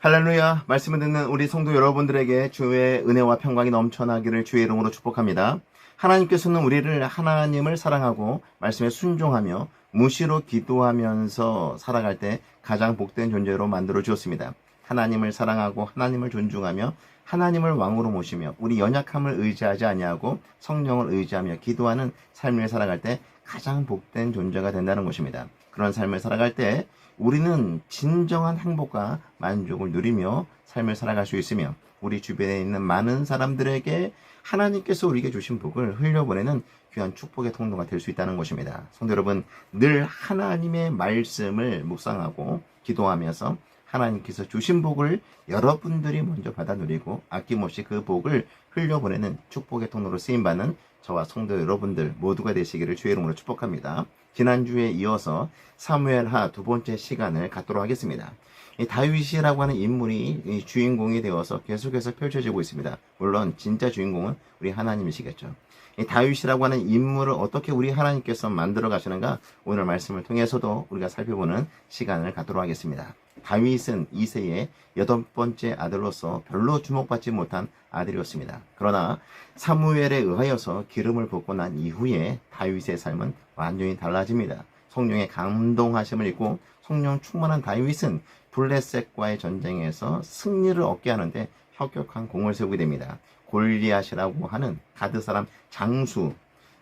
할렐루야. 말씀을 듣는 우리 성도 여러분들에게 주의 은혜와 평강이 넘쳐나기를 주의 이름으로 축복합니다. 하나님께서는 우리를 하나님을 사랑하고 말씀에 순종하며 무시로 기도하면서 살아갈 때 가장 복된 존재로 만들어 주었습니다. 하나님을 사랑하고 하나님을 존중하며 하나님을 왕으로 모시며 우리 연약함을 의지하지 아니하고 성령을 의지하며 기도하는 삶을 살아갈 때 가장 복된 존재가 된다는 것입니다. 그런 삶을 살아갈 때 우리는 진정한 행복과 만족을 누리며 삶을 살아갈 수 있으며 우리 주변에 있는 많은 사람들에게 하나님께서 우리에게 주신 복을 흘려보내는 귀한 축복의 통로가 될 수 있다는 것입니다. 성도 여러분, 늘 하나님의 말씀을 묵상하고 기도하면서 하나님께서 주신 복을 여러분들이 먼저 받아 누리고 아낌없이 그 복을 흘려보내는 축복의 통로로 쓰임받는 저와 성도 여러분들 모두가 되시기를 주의 이름으로 축복합니다. 지난주에 이어서 사무엘하 두 번째 시간을 갖도록 하겠습니다. 이 다윗이라고 하는 인물이 주인공이 되어서 계속해서 펼쳐지고 있습니다. 물론 진짜 주인공은 우리 하나님이시겠죠. 이 다윗이라고 하는 인물을 어떻게 우리 하나님께서 만들어 가시는가 오늘 말씀을 통해서도 우리가 살펴보는 시간을 갖도록 하겠습니다. 다윗은 이새의 8번째 아들로서 별로 주목받지 못한 아들이었습니다. 그러나 사무엘에 의하여서 기름을 붓고 난 이후에 다윗의 삶은 완전히 달라집니다. 성령의 감동하심을 입고 성령 충만한 다윗은 블레셋과의 전쟁에서 승리를 얻게 하는데 혁혁한 공을 세우게 됩니다. 골리앗이라고 하는 가드 사람 장수,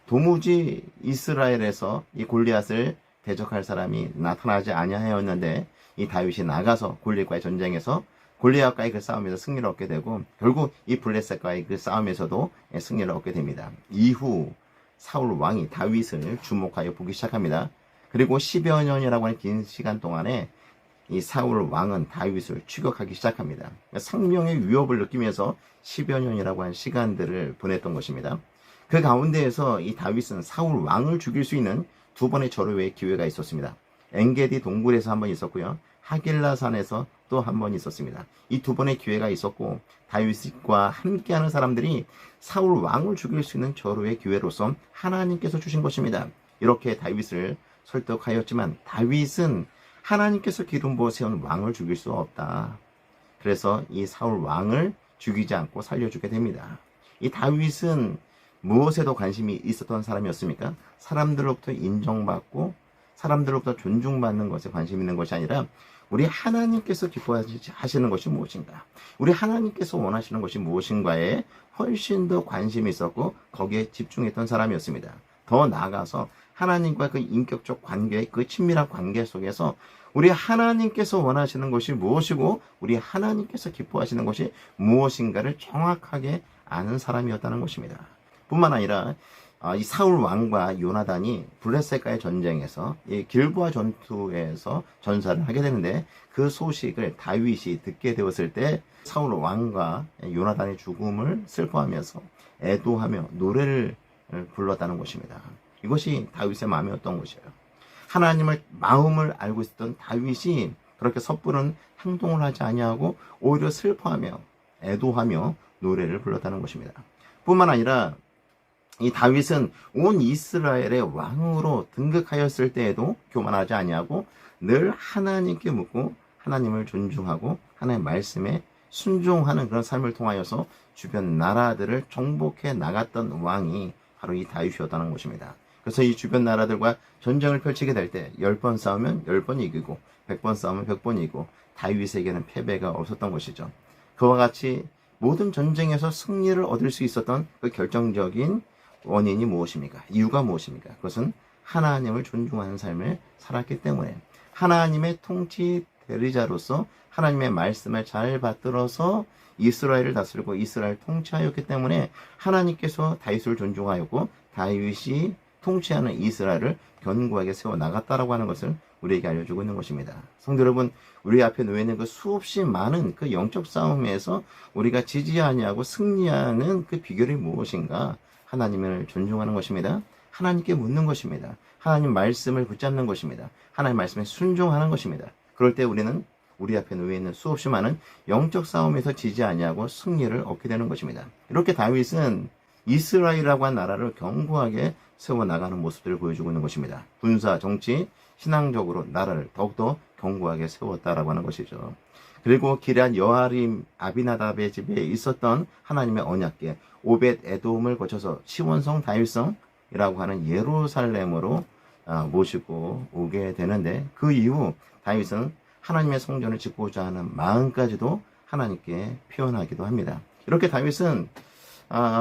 도무지 이스라엘에서 이 골리앗을 대적할 사람이 나타나지 아니하였는데 이 다윗이 나가서 골리앗과의 전쟁에서 골리앗과의 그 싸움에서 승리를 얻게 되고 결국 이 블레셋과의 그 싸움에서도 승리를 얻게 됩니다. 이후 사울 왕이 다윗을 주목하여 보기 시작합니다. 그리고 10여 년이라고 하는 긴 시간 동안에 이 사울 왕은 다윗을 추격하기 시작합니다. 생명의 위협을 느끼면서 10여 년이라고 하는 시간들을 보냈던 것입니다. 그 가운데에서 이 다윗은 사울 왕을 죽일 수 있는 두 번의 절호의 기회가 있었습니다. 엔게디 동굴에서 한 번 있었고요. 하길라산에서 또 한 번 있었습니다. 이 두 번의 기회가 있었고 다윗과 함께하는 사람들이 사울 왕을 죽일 수 있는 절호의 기회로서 하나님께서 주신 것입니다. 이렇게 다윗을 설득하였지만 다윗은 하나님께서 기름 부어 세운 왕을 죽일 수 없다. 그래서 이 사울 왕을 죽이지 않고 살려주게 됩니다. 이 다윗은 무엇에도 관심이 있었던 사람이었습니까? 사람들로부터 인정받고 사람들로부터 존중받는 것에 관심 있는 것이 아니라 우리 하나님께서 기뻐하시는 것이 무엇인가? 우리 하나님께서 원하시는 것이 무엇인가에 훨씬 더 관심이 있었고 거기에 집중했던 사람이었습니다. 더 나아가서 하나님과 그 인격적 관계, 그 친밀한 관계 속에서 우리 하나님께서 원하시는 것이 무엇이고 우리 하나님께서 기뻐하시는 것이 무엇인가를 정확하게 아는 사람이었다는 것입니다. 뿐만 아니라 이 사울 왕과 요나단이 블레셋과의 전쟁에서 이 길보아 전투에서 전사를 하게 되는데 그 소식을 다윗이 듣게 되었을 때 사울 왕과 요나단의 죽음을 슬퍼하면서 애도하며 노래를 불렀다는 것입니다. 이것이 다윗의 마음이었던 것이에요. 하나님의 마음을 알고 있었던 다윗이 그렇게 섣부른 행동을 하지 아니하고 오히려 슬퍼하며 애도하며 노래를 불렀다는 것입니다. 뿐만 아니라 이 다윗은 온 이스라엘의 왕으로 등극하였을 때에도 교만하지 아니하고 늘 하나님께 묻고 하나님을 존중하고 하나님의 말씀에 순종하는 그런 삶을 통하여서 주변 나라들을 정복해 나갔던 왕이 바로 이 다윗이었다는 것입니다. 그래서 이 주변 나라들과 전쟁을 펼치게 될 때 10번 싸우면 10번 이기고 100번 싸우면 100번 이기고 다윗에게는 패배가 없었던 것이죠. 그와 같이 모든 전쟁에서 승리를 얻을 수 있었던 그 결정적인 원인이 무엇입니까? 이유가 무엇입니까? 그것은 하나님을 존중하는 삶을 살았기 때문에 하나님의 통치 대리자로서 하나님의 말씀을 잘 받들어서 이스라엘을 다스리고 이스라엘을 통치하였기 때문에 하나님께서 다윗을 존중하였고 다윗이 통치하는 이스라엘을 견고하게 세워나갔다라고 하는 것을 우리에게 알려주고 있는 것입니다. 성도 여러분, 우리 앞에 놓여있는 그 수없이 많은 그 영적 싸움에서 우리가 지지 아니하고 승리하는 그 비결이 무엇인가? 하나님을 존중하는 것입니다. 하나님께 묻는 것입니다. 하나님 말씀을 붙잡는 것입니다. 하나님 말씀에 순종하는 것입니다. 그럴 때 우리는 우리 앞에 놓여있는 수없이 많은 영적 싸움에서 지지 아니하고 승리를 얻게 되는 것입니다. 이렇게 다윗은 이스라엘이라고 한 나라를 견고하게 세워나가는 모습들을 보여주고 있는 것입니다. 군사, 정치, 신앙적으로 나라를 더욱더 견고하게 세웠다라고 하는 것이죠. 그리고 기럇 여아림 아비나답의 집에 있었던 하나님의 언약궤 오벳 에돔을 거쳐서 시온성 다윗성이라고 하는 예루살렘으로 모시고 오게 되는데, 그 이후 다윗은 하나님의 성전을 짓고자 하는 마음까지도 하나님께 표현하기도 합니다. 이렇게 다윗은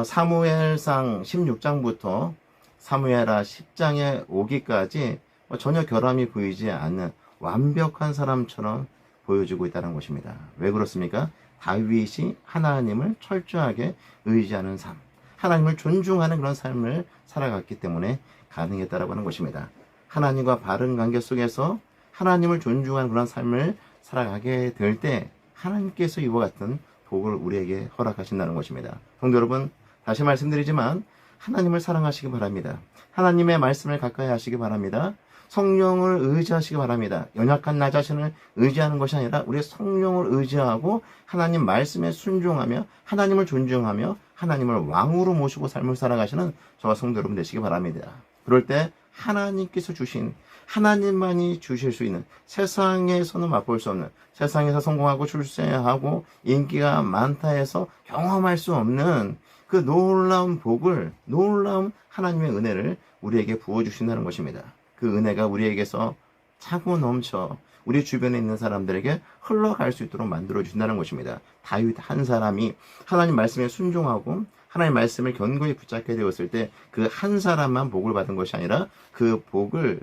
사무엘상 16장부터 사무엘하 10장에 오기까지 전혀 결함이 보이지 않는 완벽한 사람처럼 보여주고 있다는 것입니다. 왜 그렇습니까? 다윗이 하나님을 철저하게 의지하는 삶, 하나님을 존중하는 그런 삶을 살아갔기 때문에 가능했다라고 하는 것입니다. 하나님과 바른 관계 속에서 하나님을 존중하는 그런 삶을 살아가게 될 때 하나님께서 이와 같은 복을 우리에게 허락하신다는 것입니다. 성도 여러분, 다시 말씀드리지만 하나님을 사랑하시기 바랍니다. 하나님의 말씀을 가까이 하시기 바랍니다. 성령을 의지하시기 바랍니다. 연약한 나 자신을 의지하는 것이 아니라 우리의 성령을 의지하고 하나님 말씀에 순종하며 하나님을 존중하며 하나님을 왕으로 모시고 삶을 살아가시는 저와 성도 여러분 되시기 바랍니다. 그럴 때 하나님께서 주신, 하나님만이 주실 수 있는, 세상에서는 맛볼 수 없는, 세상에서 성공하고 출세하고 인기가 많다 해서 경험할 수 없는 그 놀라운 복을, 놀라운 하나님의 은혜를 우리에게 부어주신다는 것입니다. 그 은혜가 우리에게서 차고 넘쳐 우리 주변에 있는 사람들에게 흘러갈 수 있도록 만들어주신다는 것입니다. 다윗 한 사람이 하나님 말씀에 순종하고 하나님 말씀을 견고히 붙잡게 되었을 때 그 한 사람만 복을 받은 것이 아니라 그 복을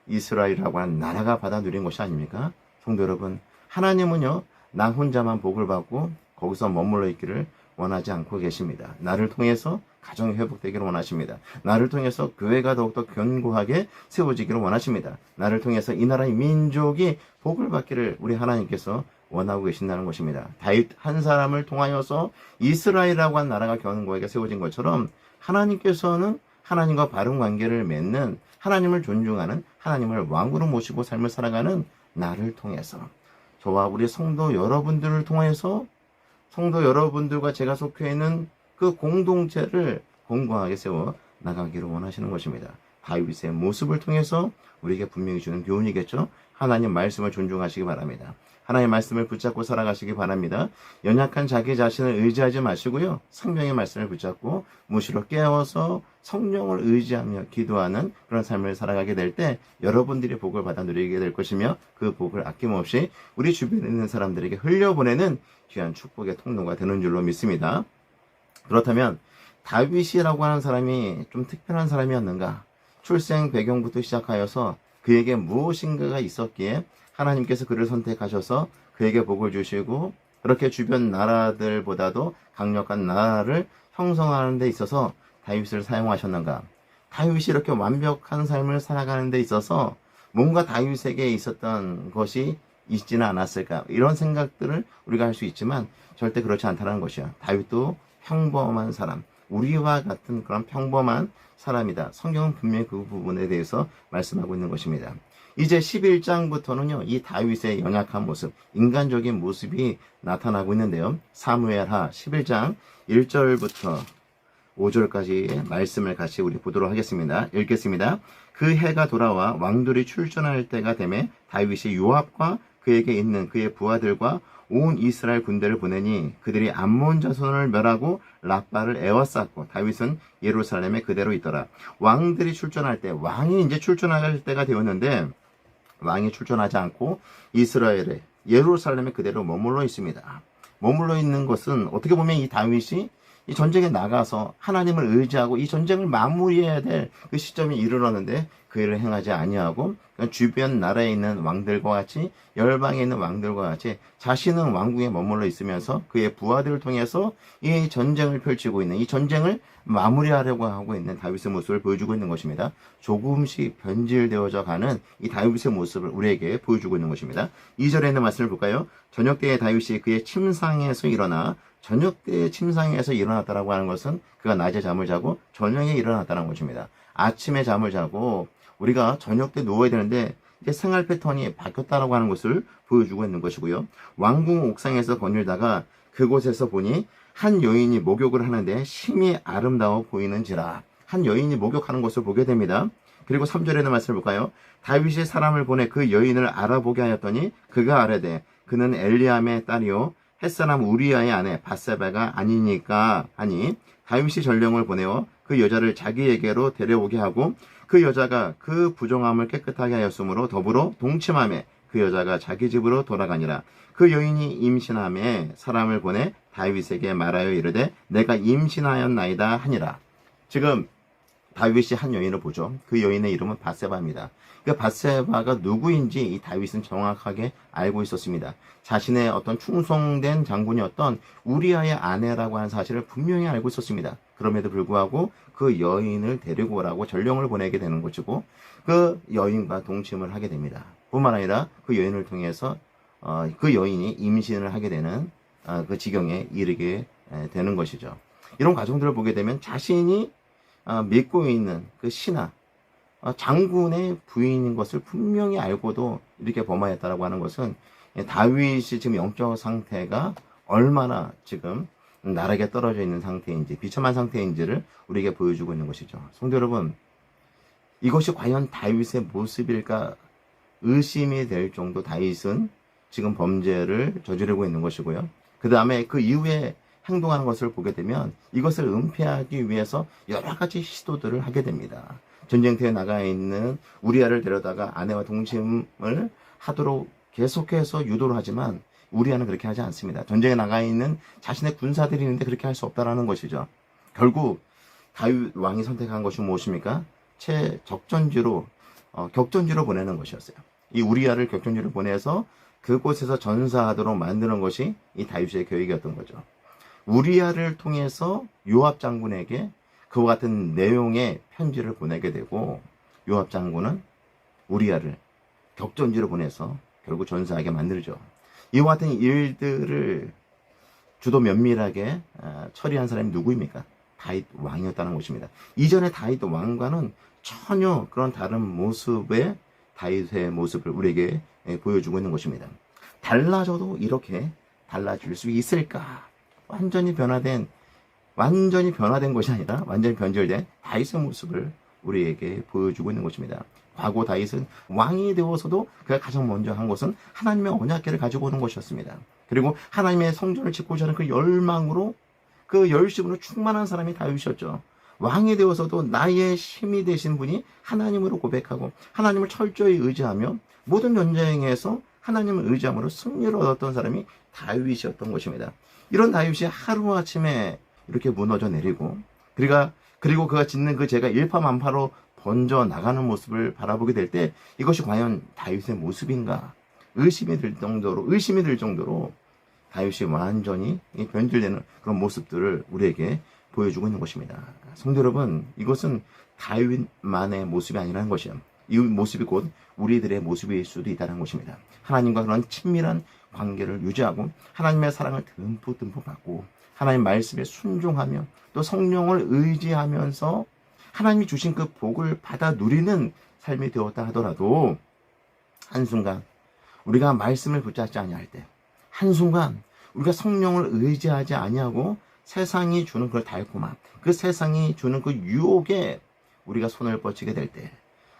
이스라엘이라고 하는 나라가 받아 누린 것이 아닙니까? 성도 여러분, 하나님은요, 나 혼자만 복을 받고 거기서 머물러 있기를 원하지 않고 계십니다. 나를 통해서 가정이 회복되기를 원하십니다. 나를 통해서 교회가 더욱더 견고하게 세워지기를 원하십니다. 나를 통해서 이 나라의 민족이 복을 받기를 우리 하나님께서 원하고 계신다는 것입니다. 다윗 한 사람을 통하여서 이스라엘이라고 한 나라가 견고하게 세워진 것처럼 하나님께서는 하나님과 바른 관계를 맺는, 하나님을 존중하는, 하나님을 왕으로 모시고 삶을 살아가는 나를 통해서, 저와 우리 성도 여러분들을 통해서 성도 여러분들과 제가 속해 있는 그 공동체를 공고하게 세워 나가기를 원하시는 것입니다. 다윗의 모습을 통해서 우리에게 분명히 주는 교훈이겠죠. 하나님 말씀을 존중하시기 바랍니다. 하나님의 말씀을 붙잡고 살아가시기 바랍니다. 연약한 자기 자신을 의지하지 마시고요, 성령의 말씀을 붙잡고 무시로 깨어서 성령을 의지하며 기도하는 그런 삶을 살아가게 될 때 여러분들이 복을 받아 누리게 될 것이며, 그 복을 아낌없이 우리 주변에 있는 사람들에게 흘려보내는 귀한 축복의 통로가 되는 줄로 믿습니다. 그렇다면 다윗이라고 하는 사람이 좀 특별한 사람이었는가? 출생 배경부터 시작하여서 그에게 무엇인가가 있었기에 하나님께서 그를 선택하셔서 그에게 복을 주시고 그렇게 주변 나라들보다도 강력한 나라를 형성하는 데 있어서 다윗을 사용하셨는가? 다윗이 이렇게 완벽한 삶을 살아가는 데 있어서 뭔가 다윗에게 있었던 것이 있지는 않았을까? 이런 생각들을 우리가 할 수 있지만 절대 그렇지 않다는 것이야. 다윗도 평범한 사람, 우리와 같은 그런 평범한 사람이다. 성경은 분명히 그 부분에 대해서 말씀하고 있는 것입니다. 이제 11장부터는요, 이 다윗의 연약한 모습, 인간적인 모습이 나타나고 있는데요. 사무엘하 11장 1절부터 5절까지 말씀을 같이 우리 보도록 하겠습니다. 읽겠습니다. 그 해가 돌아와 왕들이 출전할 때가 되매 다윗이 요압과 그에게 있는 그의 부하들과 온 이스라엘 군대를 보내니 그들이 암몬 자손을 멸하고 라빠를 에워쌌고 다윗은 예루살렘에 그대로 있더라. 왕들이 출전할 때, 왕이 이제 출전할 때가 되었는데 왕이 출전하지 않고 이스라엘에, 예루살렘에 그대로 머물러 있습니다. 머물러 있는 것은 어떻게 보면 이 다윗이 이 전쟁에 나가서 하나님을 의지하고 이 전쟁을 마무리해야 될 그 시점이 이르렀는데 그 일을 행하지 아니하고 주변 나라에 있는 왕들과 같이, 열방에 있는 왕들과 같이 자신은 왕궁에 머물러 있으면서 그의 부하들을 통해서 이 전쟁을 펼치고 있는, 이 전쟁을 마무리하려고 하고 있는 다윗의 모습을 보여주고 있는 것입니다. 조금씩 변질되어져 가는 이 다윗의 모습을 우리에게 보여주고 있는 것입니다. 2절에 있는 말씀을 볼까요? 저녁 때에 다윗이 그의 침상에서 일어나, 저녁 때에 침상에서 일어났다라고 하는 것은 그가 낮에 잠을 자고 저녁에 일어났다는 것입니다. 아침에 잠을 자고 우리가 저녁 때 누워야 되는데 이제 생활 패턴이 바뀌었다라고 하는 것을 보여주고 있는 것이고요. 왕궁 옥상에서 거닐다가 그곳에서 보니 한 여인이 목욕을 하는데 심히 아름다워 보이는지라. 한 여인이 목욕하는 것을 보게 됩니다. 그리고 3절에 있는 말씀을 볼까요? 다윗이 사람을 보내 그 여인을 알아보게 하였더니 그가 아뢰되 그는 엘리암의 딸이요 햇사람 우리아의 아내 밧세바가 아니니까 하니 다윗이 전령을 보내어 그 여자를 자기에게로 데려오게 하고 그 여자가 그 부정함을 깨끗하게 하였으므로 더불어 동침함에 그 여자가 자기 집으로 돌아가니라. 그 여인이 임신함에 사람을 보내 다윗에게 말하여 이르되 내가 임신하였나이다 하니라. 지금 다윗이 한 여인을 보죠. 그 여인의 이름은 밧세바입니다. 그 밧세바가 누구인지 이 다윗은 정확하게 알고 있었습니다. 자신의 어떤 충성된 장군이었던 우리아의 아내라고 하는 사실을 분명히 알고 있었습니다. 그럼에도 불구하고 그 여인을 데리고 오라고 전령을 보내게 되는 것이고 그 여인과 동침을 하게 됩니다. 뿐만 아니라 그 여인을 통해서 그 여인이 임신을 하게 되는 그 지경에 이르게 되는 것이죠. 이런 과정들을 보게 되면 자신이 믿고 있는 그 신하 장군의 부인인 것을 분명히 알고도 이렇게 범하였다라고 하는 것은 다윗이 지금 영적 상태가 얼마나 지금 나락에 떨어져 있는 상태인지 비참한 상태인지를 우리에게 보여주고 있는 것이죠. 성도 여러분, 이것이 과연 다윗의 모습일까 의심이 될 정도 다윗은 지금 범죄를 저지르고 있는 것이고요. 그 다음에 그 이후에 행동하는 것을 보게 되면 이것을 은폐하기 위해서 여러 가지 시도들을 하게 됩니다. 전쟁터에 나가 있는 우리아를 데려다가 아내와 동침을 하도록 계속해서 유도를 하지만 우리아는 그렇게 하지 않습니다. 전쟁에 나가 있는 자신의 군사들이 있는데 그렇게 할 수 없다라는 것이죠. 결국 다윗 왕이 선택한 것이 무엇입니까? 최적전지로 격전지로 보내는 것이었어요. 이 우리아를 격전지로 보내서 그곳에서 전사하도록 만드는 것이 이 다윗의 계획이었던 거죠. 우리아를 통해서 요압 장군에게 그와 같은 내용의 편지를 보내게 되고 요압 장군은 우리아를 격전지로 보내서 결국 전사하게 만들죠. 이와 같은 일들을 주도 면밀하게 처리한 사람이 누구입니까? 다윗 왕이었다는 것입니다. 이전에 다윗 왕과는 전혀 그런 다른 모습의 다윗의 모습을 우리에게 보여주고 있는 것입니다. 달라져도 이렇게 달라질 수 있을까? 완전히 변화된 것이 아니라 완전히 변절된 다윗의 모습을 우리에게 보여주고 있는 것입니다. 과거 다윗은 왕이 되어서도 그가 가장 먼저 한 것은 하나님의 언약궤를 가지고 오는 것이었습니다. 그리고 하나님의 성전을 짓고자 하는 그 열망으로 그 열심으로 충만한 사람이 다윗이었죠. 왕이 되어서도 나의 힘이 되신 분이 하나님으로 고백하고 하나님을 철저히 의지하며 모든 전쟁에서 하나님을 의지함으로 승리를 얻었던 사람이 다윗이었던 것입니다. 이런 다윗이 하루아침에 이렇게 무너져 내리고 그리고 그가 짓는 그 죄가 일파만파로 번져 나가는 모습을 바라보게 될 때 이것이 과연 다윗의 모습인가 의심이 들 정도로 다윗이 완전히 변질되는 그런 모습들을 우리에게 보여주고 있는 것입니다. 성도 여러분, 이것은 다윗만의 모습이 아니라는 것이요. 이 모습이 곧 우리들의 모습일 수도 있다는 것입니다. 하나님과 그런 친밀한 관계를 유지하고 하나님의 사랑을 듬뿍 받고 하나님 말씀에 순종하며 또 성령을 의지하면서 하나님이 주신 그 복을 받아 누리는 삶이 되었다 하더라도 한순간 우리가 말씀을 붙잡지 아니할 때 한순간 우리가 성령을 의지하지 아니하고 세상이 주는 그 달콤함, 그 세상이 주는 그 유혹에 우리가 손을 뻗치게 될 때,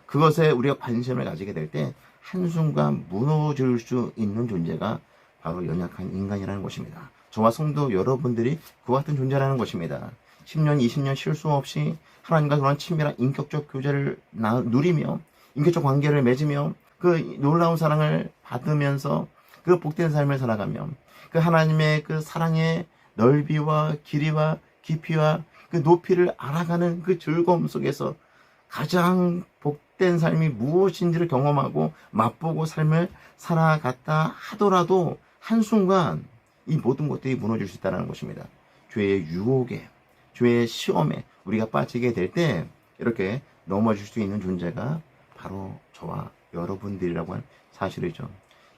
그것에 우리가 관심을 가지게 될 때 한순간 무너질 수 있는 존재가 바로 연약한 인간이라는 것입니다. 저와 성도 여러분들이 그와 같은 존재라는 것입니다. 10년, 20년 쉴 수 없이 하나님과 그런 친밀한 인격적 교제를 누리며 인격적 관계를 맺으며 그 놀라운 사랑을 받으면서 그 복된 삶을 살아가며 그 하나님의 그 사랑의 넓이와 길이와 깊이와 그 높이를 알아가는 그 즐거움 속에서 가장 복된 삶이 무엇인지를 경험하고 맛보고 삶을 살아갔다 하더라도 한순간 이 모든 것들이 무너질 수 있다는 것입니다. 죄의 유혹에, 죄의 시험에 우리가 빠지게 될 때 이렇게 넘어질 수 있는 존재가 바로 저와 여러분들이라고 하는 사실이죠.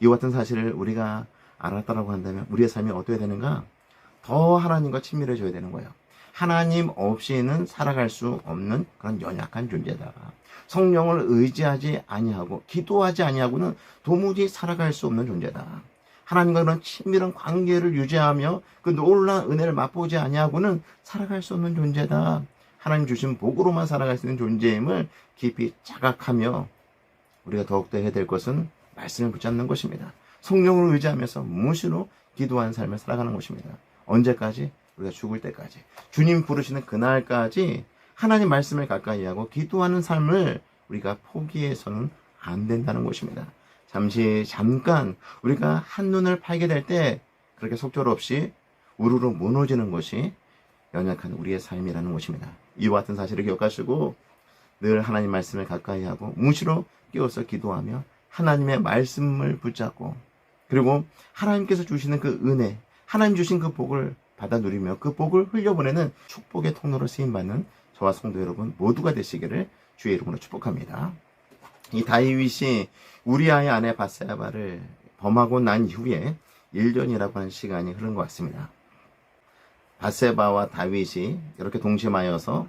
이와 같은 사실을 우리가 알았다라고 한다면 우리의 삶이 어떻게 되는가? 더 하나님과 친밀해져야 되는 거예요. 하나님 없이는 살아갈 수 없는 그런 연약한 존재다. 성령을 의지하지 아니하고 기도하지 아니하고는 도무지 살아갈 수 없는 존재다. 하나님과 그런 친밀한 관계를 유지하며 그 놀라운 은혜를 맛보지 아니하고는 살아갈 수 없는 존재다. 하나님 주신 복으로만 살아갈 수 있는 존재임을 깊이 자각하며 우리가 더욱더 해야 될 것은 말씀을 붙잡는 것입니다. 성령을 의지하면서 무시로 기도하는 삶을 살아가는 것입니다. 언제까지? 우리가 죽을 때까지. 주님 부르시는 그날까지 하나님 말씀을 가까이 하고 기도하는 삶을 우리가 포기해서는 안 된다는 것입니다. 잠깐 우리가 한눈을 팔게 될 때 그렇게 속절없이 우르르 무너지는 것이 연약한 우리의 삶이라는 것입니다. 이와 같은 사실을 기억하시고 늘 하나님 말씀을 가까이 하고 무시로 깨어서 기도하며 하나님의 말씀을 붙잡고 그리고 하나님께서 주시는 그 은혜, 하나님 주신 그 복을 받아 누리며 그 복을 흘려보내는 축복의 통로로 쓰임받는 저와 성도 여러분 모두가 되시기를 주의 이름으로 축복합니다. 이 다윗이 우리아의 아내 밧세바를 범하고 난 이후에 1년이라고 하는 시간이 흐른 것 같습니다. 밧세바와 다윗이 이렇게 동침하여서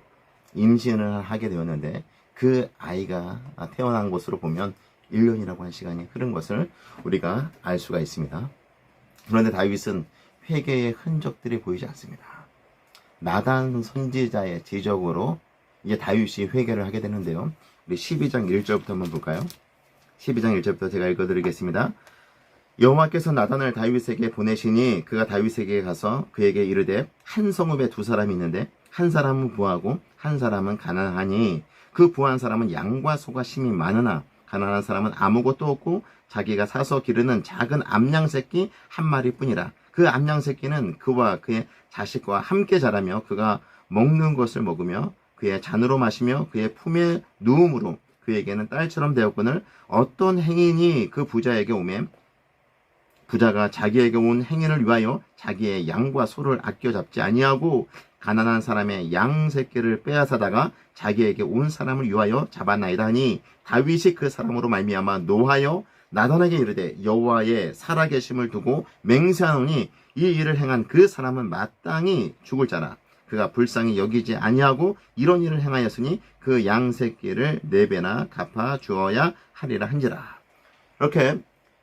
임신을 하게 되었는데 그 아이가 태어난 것으로 보면 1년이라고 하는 시간이 흐른 것을 우리가 알 수가 있습니다. 그런데 다윗은 회개의 흔적들이 보이지 않습니다. 나단 선지자의 지적으로 이제 다윗이 회개를 하게 되는데요. 우리 12장 1절부터 한번 볼까요? 12장 1절부터 제가 읽어드리겠습니다. 여호와께서 나단을 다윗에게 보내시니 그가 다윗에게 가서 그에게 이르되 한 성읍에 두 사람이 있는데 한 사람은 부하고 한 사람은 가난하니 그 부한 사람은 양과 소가 심이 많으나 가난한 사람은 아무것도 없고 자기가 사서 기르는 작은 암양 새끼 한 마리뿐이라. 그 암양 새끼는 그와 그의 자식과 함께 자라며 그가 먹는 것을 먹으며 그의 잔으로 마시며 그의 품에 누움으로 그에게는 딸처럼 되었거늘 어떤 행인이 그 부자에게 오매 부자가 자기에게 온 행인을 위하여 자기의 양과 소를 아껴 잡지 아니하고 가난한 사람의 양 새끼를 빼앗아다가 자기에게 온 사람을 위하여 잡았나이다 하니 다윗이 그 사람으로 말미암아 노하여 나단에게 이르되 여호와의 살아계심을 두고 맹세하노니 이 일을 행한 그 사람은 마땅히 죽을 자라. 그가 불쌍히 여기지 아니하고 이런 일을 행하였으니 그 양 새끼를 4배나 갚아 주어야 하리라 한지라. 이렇게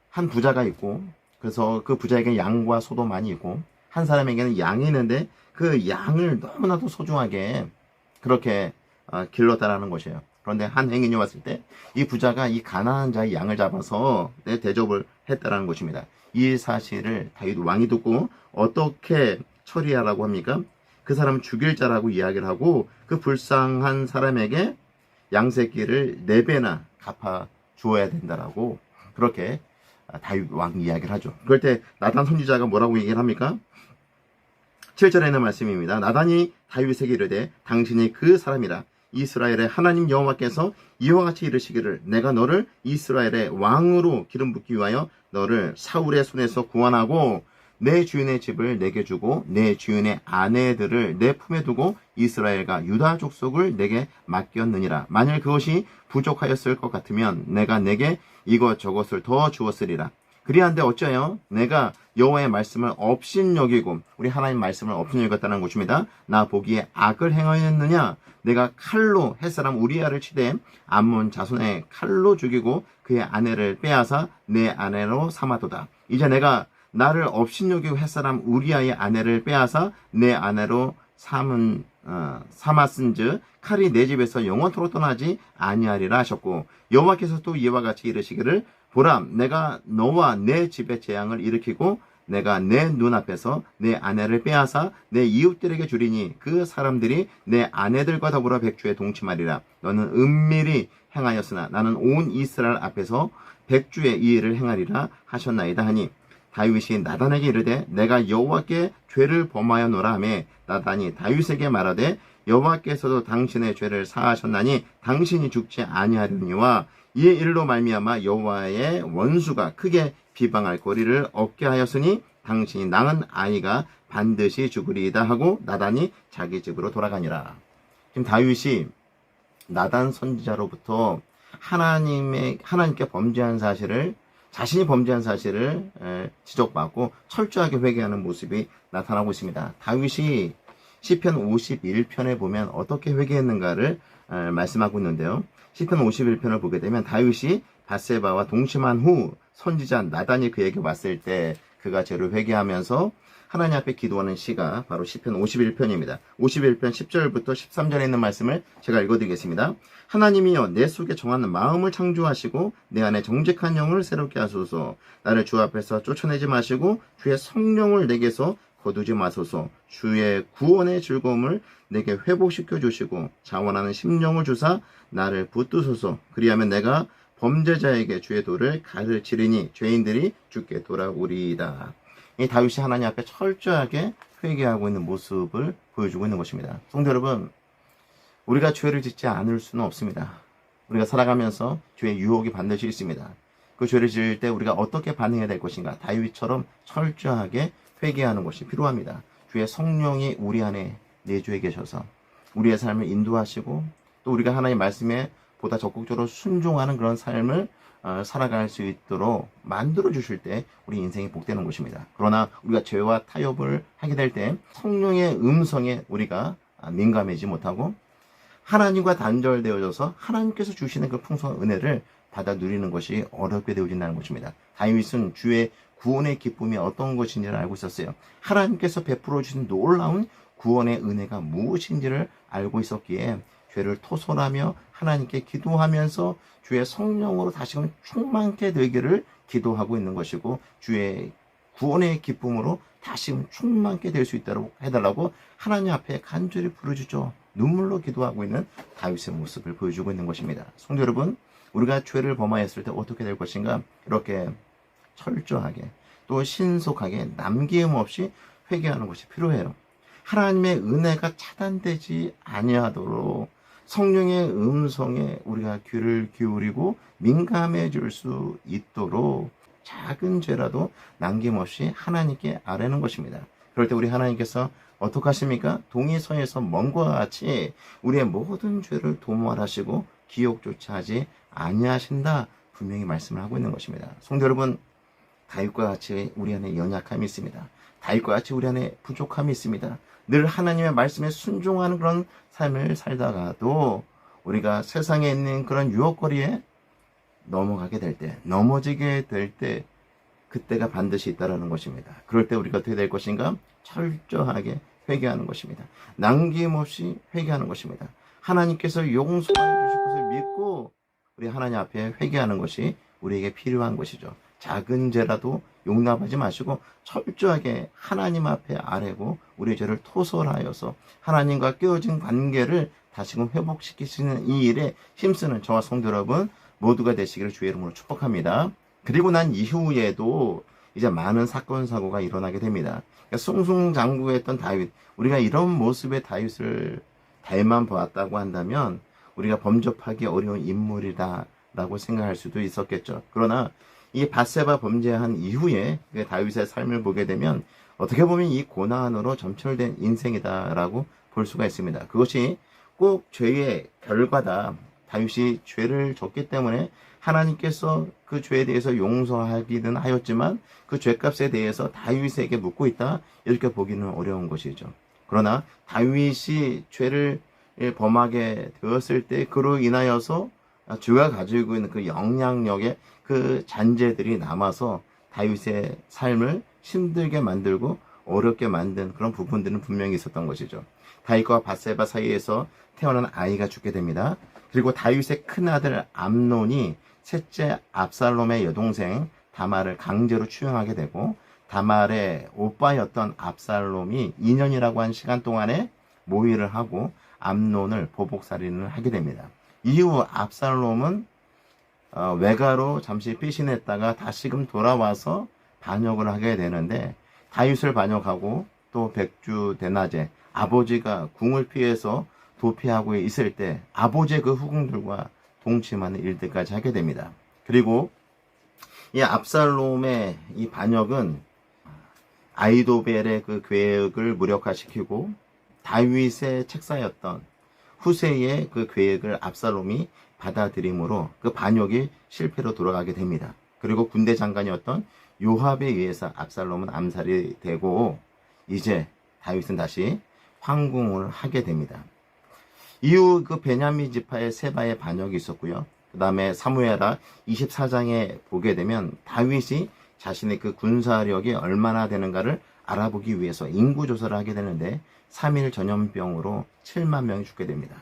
한 부자가 있고 그래서 그 부자에게 양과 소도 많이 있고 한 사람에게는 양이 있는데 그 양을 너무나도 소중하게 그렇게 길렀다라는 것이에요. 그런데 한 행인이 왔을 때 이 부자가 이 가난한 자의 양을 잡아서 대접을 했다라는 것입니다. 이 사실을 다윗 왕이 듣고 어떻게 처리하라고 합니까? 그 사람은 죽일 자라고 이야기를 하고 그 불쌍한 사람에게 양새끼를 4배나 갚아 주어야 된다라고 그렇게 다윗 왕이 이야기를 하죠. 그럴 때 나단 선지자가 뭐라고 얘기를 합니까? 7절에 있는 말씀입니다. 나단이 다윗에게 이르되 당신이 그 사람이라. 이스라엘의 하나님 여호와께서 이와 같이 이르시기를 내가 너를 이스라엘의 왕으로 기름 붓기 위하여 너를 사울의 손에서 구원하고 내 주인의 집을 내게 주고 내 주인의 아내들을 내 품에 두고 이스라엘과 유다 족속을 내게 맡겼느니라. 만일 그것이 부족하였을 것 같으면 내가 내게 이것저것을 더 주었으리라. 그리한데 어쩌여 내가 여호와의 말씀을 업신여기고 우리 하나님 말씀을 업신여겼다는 것입니다. 나 보기에 악을 행하였느냐? 내가 칼로 햇사람 우리아를 치되 암몬 자손의 칼로 죽이고 그의 아내를 빼앗아 내 아내로 삼아도다. 이제 내가 나를 업신여기고 햇사람 우리아의 아내를 빼앗아 내 아내로 삼았은즉 칼이 내 집에서 영원토록 떠나지 아니하리라 하셨고 여호와께서 또 이와 같이 이르시기를 보라 내가 너와 내 집에 재앙을 일으키고 내가 내 눈앞에서 내 아내를 빼앗아 내 이웃들에게 주리니 그 사람들이 내 아내들과 더불어 백주에 동침하리라. 너는 은밀히 행하였으나 나는 온 이스라엘 앞에서 백주의 이 일을 행하리라 하셨나이다 하니 다윗이 나단에게 이르되 내가 여호와께 죄를 범하였노라 하매 나단이 다윗에게 말하되 여호와께서도 당신의 죄를 사하셨나니 당신이 죽지 아니하려니와 이 일로 말미암아 여호와의 원수가 크게 비방할 거리를 얻게 하였으니 당신이 낳은 아이가 반드시 죽으리이다 하고 나단이 자기 집으로 돌아가니라. 지금 다윗이 나단 선지자로부터 하나님께 범죄한 사실을 자신이 범죄한 사실을 지적받고 철저하게 회개하는 모습이 나타나고 있습니다. 다윗이 시편 51편에 보면 어떻게 회개했는가를 말씀하고 있는데요. 시편 51편을 보게 되면 다윗이 밧세바와 동침한 후 선지자 나단이 그에게 왔을 때 그가 죄를 회개하면서 하나님 앞에 기도하는 시가 바로 시편 51편입니다. 51편 10절부터 13절에 있는 말씀을 제가 읽어드리겠습니다. 하나님이여 내 속에 정하는 마음을 창조하시고 내 안에 정직한 영을 새롭게 하소서. 나를 주 앞에서 쫓아내지 마시고 주의 성령을 내게서 거두지 마소서. 주의 구원의 즐거움을 내게 회복시켜 주시고 자원하는 심령을 주사 나를 붙드소서. 그리하면 내가 범죄자에게 주의 도를 가르치리니 죄인들이 주께 돌아오리이다. 이 다윗이 하나님 앞에 철저하게 회개하고 있는 모습을 보여주고 있는 것입니다. 성도 여러분, 우리가 죄를 짓지 않을 수는 없습니다. 우리가 살아가면서 죄의 유혹이 반드시 있습니다. 그 죄를 지을 때 우리가 어떻게 반응해야 될 것인가? 다윗처럼 철저하게 회개하는 것이 필요합니다. 주의 성령이 우리 안에 내주해 계셔서 우리의 삶을 인도하시고 또 우리가 하나님의 말씀에 보다 적극적으로 순종하는 그런 삶을 살아갈 수 있도록 만들어 주실 때 우리 인생이 복되는 것입니다. 그러나 우리가 죄와 타협을 하게 될 때 성령의 음성에 우리가 민감하지 못하고 하나님과 단절되어져서 하나님께서 주시는 그 풍성한 은혜를 받아 누리는 것이 어렵게 되어진다는 것입니다. 다윗은 주의 구원의 기쁨이 어떤 것인지를 알고 있었어요. 하나님께서 베풀어 주신 놀라운 구원의 은혜가 무엇인지를 알고 있었기에 죄를 토설하며 하나님께 기도하면서 주의 성령으로 다시금 충만케 되기를 기도하고 있는 것이고 주의 구원의 기쁨으로 다시금 충만케 될 수 있도록 해달라고 하나님 앞에 간절히 부르짖어 눈물로 기도하고 있는 다윗의 모습을 보여주고 있는 것입니다. 성도 여러분, 우리가 죄를 범하였을 때 어떻게 될 것인가? 이렇게 철저하게 또 신속하게 남김없이 회개하는 것이 필요해요. 하나님의 은혜가 차단되지 아니하도록 성령의 음성에 우리가 귀를 기울이고 민감해질 수 있도록 작은 죄라도 남김없이 하나님께 아뢰는 것입니다. 그럴 때 우리 하나님께서 어떻게 하십니까? 동이서에서 먼과 같이 우리의 모든 죄를 도모하시고 기억조차 하지 아니하신다 분명히 말씀을 하고 있는 것입니다. 성도 여러분, 다윗과 같이 우리 안에 연약함이 있습니다. 다윗과 같이 우리 안에 부족함이 있습니다. 늘 하나님의 말씀에 순종하는 그런 삶을 살다가도 우리가 세상에 있는 그런 유혹거리에 넘어가게 될 때, 넘어지게 될 때, 그때가 반드시 있다라는 것입니다. 그럴 때 우리가 어떻게 될 것인가? 철저하게 회개하는 것입니다. 남김없이 회개하는 것입니다. 하나님께서 용서해 주실 것을 믿고 우리 하나님 앞에 회개하는 것이 우리에게 필요한 것이죠. 작은 죄라도 용납하지 마시고 철저하게 하나님 앞에 아뢰고 우리의 죄를 토설하여서 하나님과 깨어진 관계를 다시금 회복시키시는 이 일에 힘쓰는 저와 성도 여러분 모두가 되시기를 주의 이름으로 축복합니다. 그리고 난 이후에도 이제 많은 사건 사고가 일어나게 됩니다. 그러니까 승승장구했던 다윗, 우리가 이런 모습의 다윗을 닮아 보았다고 한다면 우리가 범접하기 어려운 인물이다라고 생각할 수도 있었겠죠. 그러나 이 밧세바 범죄한 이후에 다윗의 삶을 보게 되면 어떻게 보면 이 고난으로 점철된 인생이다라고 볼 수가 있습니다. 그것이 꼭 죄의 결과다. 다윗이 죄를 졌기 때문에 하나님께서 그 죄에 대해서 용서하기는 하였지만 그 죄값에 대해서 다윗에게 묻고 있다 이렇게 보기는 어려운 것이죠. 그러나 다윗이 죄를 범하게 되었을 때 그로 인하여서 죄가 가지고 있는 그 영향력의 그 잔재들이 남아서 다윗의 삶을 힘들게 만들고 어렵게 만든 그런 부분들은 분명히 있었던 것이죠. 다윗과 밧세바 사이에서 태어난 아이가 죽게 됩니다. 그리고 다윗의 큰아들 암논이 셋째 압살롬의 여동생 다말을 강제로 추행하게 되고 다말의 오빠였던 압살롬이 2년이라고 한 시간 동안에 모의를 하고 암논을 보복살인을 하게 됩니다. 이후 압살롬은 외가로 잠시 피신했다가 다시금 돌아와서 반역을 하게 되는데 다윗을 반역하고 또 백주대낮에 아버지가 궁을 피해서 도피하고 있을 때 아버지의 그 후궁들과 동침하는 일들까지 하게 됩니다. 그리고 이 압살롬의 이 반역은 아이도벨의 그 계획을 무력화시키고 다윗의 책사였던 후세의 그 계획을 압살롬이 받아들임으로 그 반역이 실패로 돌아가게 됩니다. 그리고 군대 장관이었던 요압에 의해서 압살롬은 암살이 되고 이제 다윗은 다시 황궁을 하게 됩니다. 이후 그 베냐민 지파의 세바의 반역이 있었고요. 그 다음에 사무엘하 24장에 보게 되면 다윗이 자신의 그 군사력이 얼마나 되는가를 알아보기 위해서 인구조사를 하게 되는데 3일 전염병으로 7만 명이 죽게 됩니다.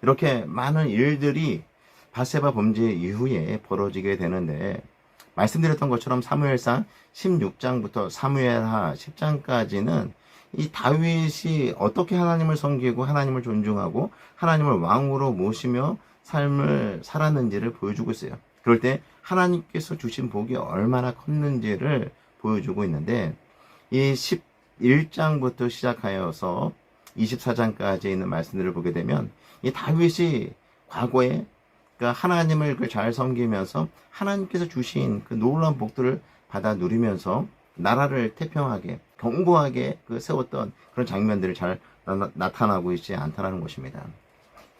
이렇게 많은 일들이 바세바 범죄 이후에 벌어지게 되는데, 말씀드렸던 것처럼 사무엘상 16장부터 사무엘하 10장까지는 이 다윗이 어떻게 하나님을 섬기고 하나님을 존중하고 하나님을 왕으로 모시며 삶을 살았는지를 보여주고 있어요. 그럴 때 하나님께서 주신 복이 얼마나 컸는지를 보여주고 있는데, 이 11장부터 시작하여서 24장까지 있는 말씀들을 보게 되면 이 다윗이 과거에 그러니까 하나님을 잘 섬기면서 하나님께서 주신 그 놀라운 복들을 받아 누리면서 나라를 태평하게 견고하게 세웠던 그런 장면들이 잘 나타나고 있지 않다는 것입니다.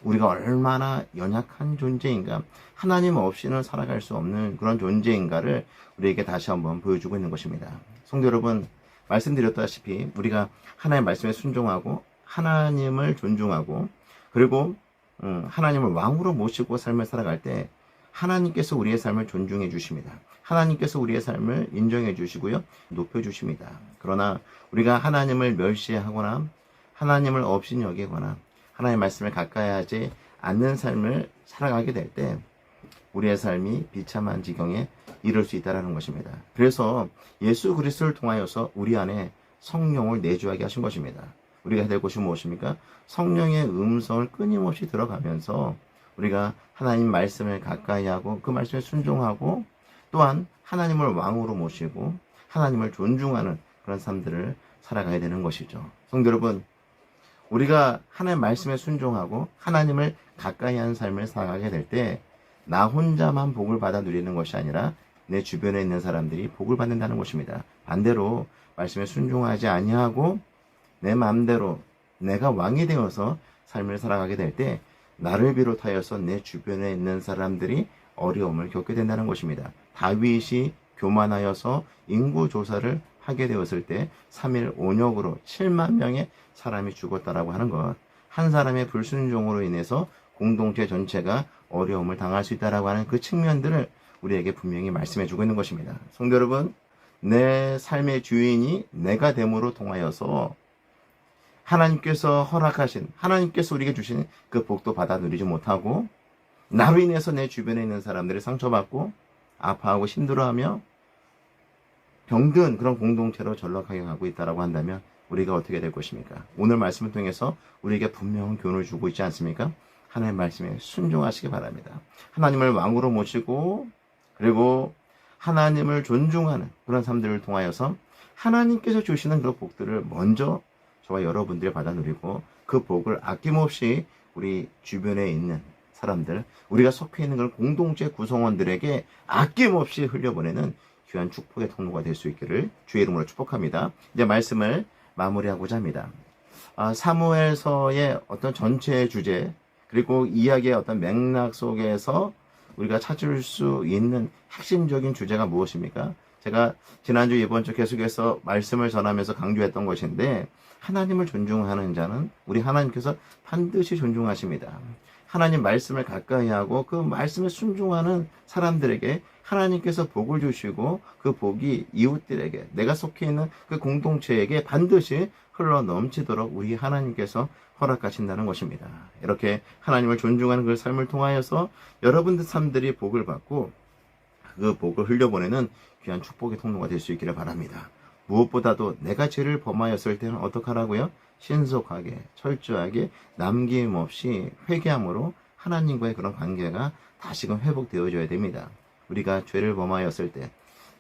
우리가 얼마나 연약한 존재인가, 하나님 없이는 살아갈 수 없는 그런 존재인가를 우리에게 다시 한번 보여주고 있는 것입니다. 성도 여러분, 말씀드렸다시피 우리가 하나님의 말씀에 순종하고 하나님을 존중하고 그리고 하나님을 왕으로 모시고 삶을 살아갈 때 하나님께서 우리의 삶을 존중해 주십니다. 하나님께서 우리의 삶을 인정해 주시고요, 높여 주십니다. 그러나 우리가 하나님을 멸시하거나 하나님을 없이 여기거나 하나님의 말씀을 가까이 하지 않는 삶을 살아가게 될 때 우리의 삶이 비참한 지경에 이를 수 있다는 것입니다. 그래서 예수 그리스도를 통하여서 우리 안에 성령을 내주하게 하신 것입니다. 우리가 해야 될 것이 무엇입니까? 성령의 음성을 끊임없이 들어가면서 우리가 하나님 말씀을 가까이 하고 그 말씀에 순종하고 또한 하나님을 왕으로 모시고 하나님을 존중하는 그런 삶들을 살아가야 되는 것이죠. 성도 여러분, 우리가 하나님 말씀에 순종하고 하나님을 가까이 하는 삶을 살아가게 될 때 나 혼자만 복을 받아 누리는 것이 아니라 내 주변에 있는 사람들이 복을 받는다는 것입니다. 반대로 말씀에 순종하지 아니하고 내 마음대로 내가 왕이 되어서 삶을 살아가게 될 때 나를 비롯하여서 내 주변에 있는 사람들이 어려움을 겪게 된다는 것입니다. 다윗이 교만하여서 인구조사를 하게 되었을 때 3일 온역으로 7만 명의 사람이 죽었다라고 하는 것, 한 사람의 불순종으로 인해서 공동체 전체가 어려움을 당할 수 있다라고 하는 그 측면들을 우리에게 분명히 말씀해 주고 있는 것입니다. 성도 여러분, 내 삶의 주인이 내가 됨으로 통하여서 하나님께서 허락하신, 하나님께서 우리에게 주신 그 복도 받아 누리지 못하고 나로 인해서 내 주변에 있는 사람들이 상처받고 아파하고 힘들어하며 병든 그런 공동체로 전락하게 가고 있다고 한다면 우리가 어떻게 될 것입니까? 오늘 말씀을 통해서 우리에게 분명한 교훈을 주고 있지 않습니까? 하나님의 말씀에 순종하시기 바랍니다. 하나님을 왕으로 모시고 그리고 하나님을 존중하는 그런 삶들을 통하여서 하나님께서 주시는 그 복들을 먼저 저와 여러분들이 받아 누리고 그 복을 아낌없이 우리 주변에 있는 사람들, 우리가 속해 있는 그런 공동체 구성원들에게 아낌없이 흘려보내는 귀한 축복의 통로가 될 수 있기를 주의 이름으로 축복합니다. 이제 말씀을 마무리하고자 합니다. 사무엘서의 어떤 전체 주제 그리고 이야기의 어떤 맥락 속에서 우리가 찾을 수 있는 핵심적인 주제가 무엇입니까? 제가 지난주 이번 주 계속해서 말씀을 전하면서 강조했던 것인데, 하나님을 존중하는 자는 우리 하나님께서 반드시 존중하십니다. 하나님 말씀을 가까이 하고 그 말씀에 순종하는 사람들에게 하나님께서 복을 주시고 그 복이 이웃들에게, 내가 속해 있는 그 공동체에게 반드시 흘러 넘치도록 우리 하나님께서 허락하신다는 것입니다. 이렇게 하나님을 존중하는 그 삶을 통하여서 여러분들 삶들이 복을 받고 그 복을 흘려보내는 귀한 축복의 통로가 될 수 있기를 바랍니다. 무엇보다도 내가 죄를 범하였을 때는 어떡하라고요? 신속하게, 철저하게, 남김없이 회개함으로 하나님과의 그런 관계가 다시금 회복되어져야 됩니다. 우리가 죄를 범하였을 때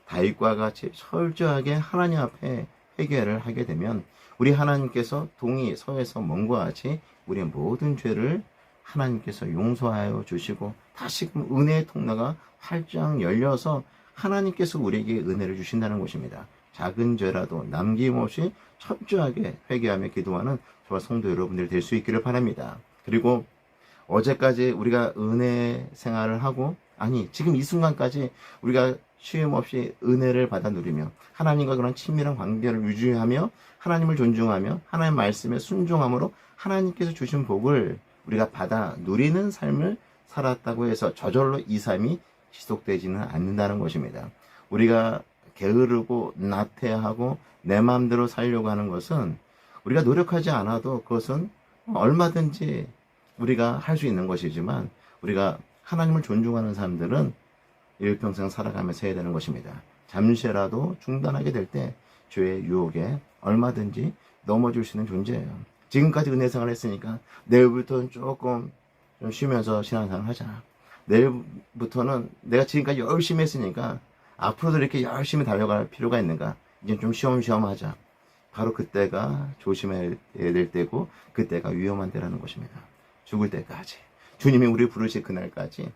다윗과 같이 철저하게 하나님 앞에 회개를 하게 되면 우리 하나님께서 동이 서에서 먼과 같이 우리의 모든 죄를 하나님께서 용서하여 주시고 다시금 은혜의 통로가 활짝 열려서 하나님께서 우리에게 은혜를 주신다는 것입니다. 작은 죄라도 남김없이 철저하게 회개하며 기도하는 저와 성도 여러분들이 될 수 있기를 바랍니다. 그리고 어제까지 우리가 은혜 생활을 하고, 아니 지금 이 순간까지 우리가 쉼없이 은혜를 받아 누리며 하나님과 그런 친밀한 관계를 유지하며 하나님을 존중하며 하나님 말씀에 순종함으로 하나님께서 주신 복을 우리가 받아 누리는 삶을 살았다고 해서 저절로 이 삶이 지속되지는 않는다는 것입니다. 우리가 게으르고 나태하고 내 마음대로 살려고 하는 것은 우리가 노력하지 않아도 그것은 얼마든지 우리가 할 수 있는 것이지만 우리가 하나님을 존중하는 사람들은 일평생 살아가면서 해야 되는 것입니다. 잠시라도 중단하게 될 때 죄의 유혹에 얼마든지 넘어질 수 있는 존재예요. 지금까지 은혜 생활을 했으니까 내일부터는 조금 좀 쉬면서 신앙생활을 하자. 내일부터는 내가 지금까지 열심히 했으니까 앞으로도 이렇게 열심히 달려갈 필요가 있는가? 이제 좀 쉬엄쉬엄 하자. 바로 그때가 조심해야 될 때고 그때가 위험한 때라는 것입니다. 죽을 때까지 주님이 우리 부르실 그날까지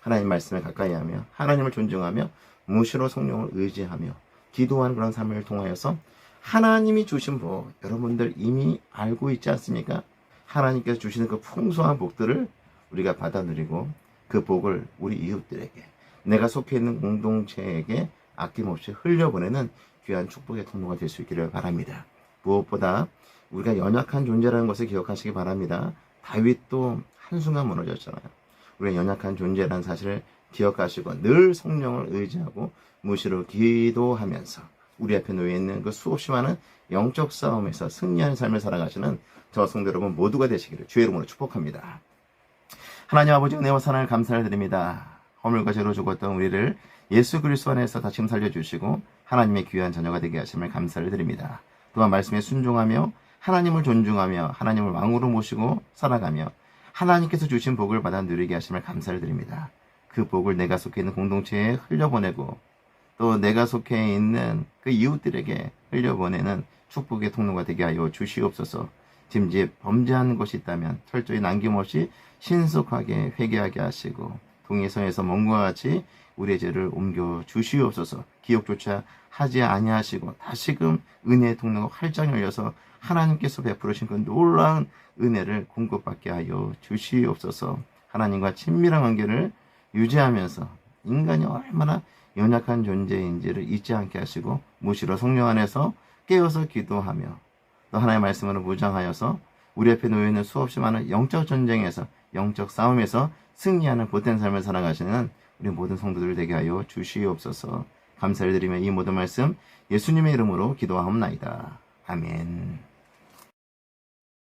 하나님 말씀에 가까이 하며 하나님을 존중하며 무시로 성령을 의지하며 기도하는 그런 삶을 통하여서 하나님이 주신 복, 여러분들 이미 알고 있지 않습니까? 하나님께서 주시는 그 풍성한 복들을 우리가 받아 누리고 그 복을 우리 이웃들에게, 내가 속해 있는 공동체에게 아낌없이 흘려보내는 귀한 축복의 통로가 될 수 있기를 바랍니다. 무엇보다 우리가 연약한 존재라는 것을 기억하시기 바랍니다. 다윗도 한순간 무너졌잖아요. 우리가 연약한 존재라는 사실을 기억하시고 늘 성령을 의지하고 무시로 기도하면서 우리 앞에 놓여 있는 그 수없이 많은 영적 싸움에서 승리하는 삶을 살아가시는 저 성도 여러분 모두가 되시기를 주의 이름으로 축복합니다. 하나님 아버지 은혜와 사랑을 감사를 드립니다. 허물과 죄로 죽었던 우리를 예수 그리스도 안에서 다시금 살려주시고 하나님의 귀한 자녀가 되게 하심을 감사를 드립니다. 또한 말씀에 순종하며 하나님을 존중하며 하나님을 왕으로 모시고 살아가며 하나님께서 주신 복을 받아 누리게 하심을 감사를 드립니다. 그 복을 내가 속해 있는 공동체에 흘려보내고 또 내가 속해 있는 그 이웃들에게 흘려보내는 축복의 통로가 되게 하여 주시옵소서. 짐짓 범죄한 것이 있다면 철저히 남김없이 신속하게 회개하게 하시고 동해성에서 먼과 같이 우리의 죄를 옮겨 주시옵소서. 기억조차 하지 아니하시고 다시금 은혜의 통로가 활짝 열려서 하나님께서 베푸르신 그 놀라운 은혜를 공급받게 하여 주시옵소서. 하나님과 친밀한 관계를 유지하면서 인간이 얼마나 연약한 존재인지를 잊지 않게 하시고 무시로 성령 안에서 깨어서 기도하며 또 하나님의 말씀으로 무장하여서 우리 앞에 놓여있는 수없이 많은 영적 전쟁에서 영적 싸움에서 승리하는 복된 삶을 살아가시는 우리 모든 성도들 되게 하여 주시옵소서. 감사를 드리며 이 모든 말씀 예수님의 이름으로 기도하옵나이다. 아멘.